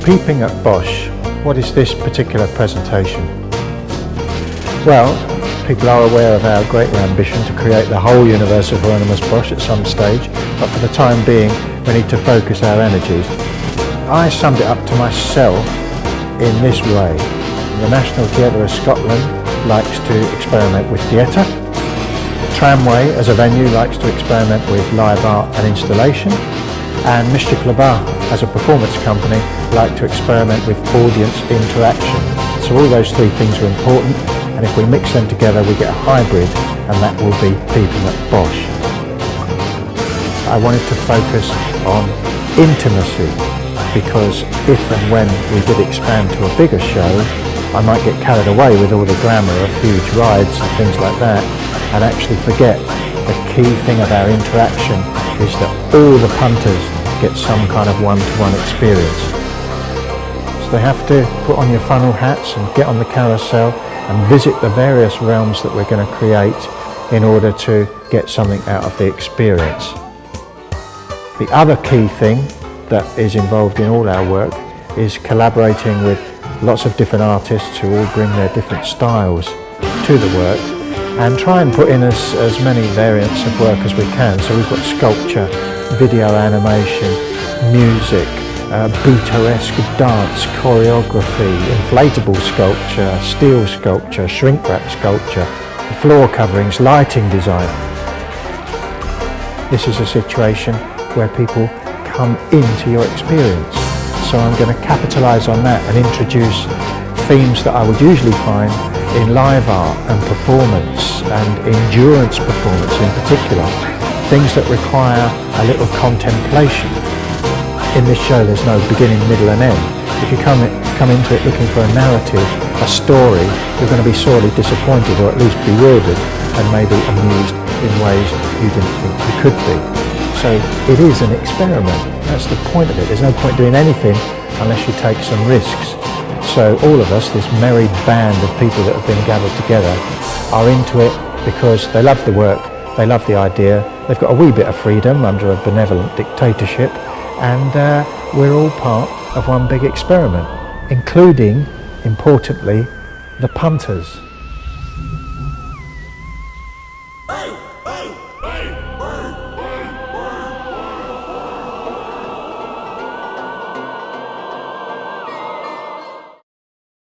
Peeping at Bosch. What is this particular presentation? Well, people are aware of our greater ambition to create the whole universe of Hieronymus Bosch at some stage, but for the time being we need to focus our energies. I summed it up to myself in this way. The National Theatre of Scotland likes to experiment with theatre. Tramway as a venue likes to experiment with live art and installation. And Mischief La-Bas as a performance company like to experiment with audience interaction. So all those three things are important, and if we mix them together we get a hybrid, and that will be Peeping at Bosch. I wanted to focus on intimacy, because if and when we did expand to a bigger show, I might get carried away with all the glamour of huge rides and things like that, and actually forget the key thing of our interaction is that all the punters get some kind of one-to-one experience. So they have to put on your funnel hats and get on the carousel and visit the various realms that we're going to create in order to get something out of the experience. The other key thing that is involved in all our work is collaborating with lots of different artists who all bring their different styles to the work, and try and put in as many variants of work as we can. So we've got sculpture, video animation, music, Butoesque dance, choreography, inflatable sculpture, steel sculpture, shrink wrap sculpture, floor coverings, lighting design. This is a situation where people come into your experience. So I'm going to capitalise on that and introduce themes that I would usually find in live art and performance and endurance performance in particular, things that require a little contemplation. In this show there's no beginning, middle and end. If you come into it looking for a narrative, a story, you're going to be sorely disappointed, or at least bewildered, and maybe amused in ways you didn't think you could be. So it is an experiment. That's the point of it. There's no point doing anything unless you take some risks. So all of us, this merry band of people that have been gathered together, are into it because they love the work, they love the idea, they've got a wee bit of freedom under a benevolent dictatorship, and we're all part of one big experiment, including, importantly, the punters.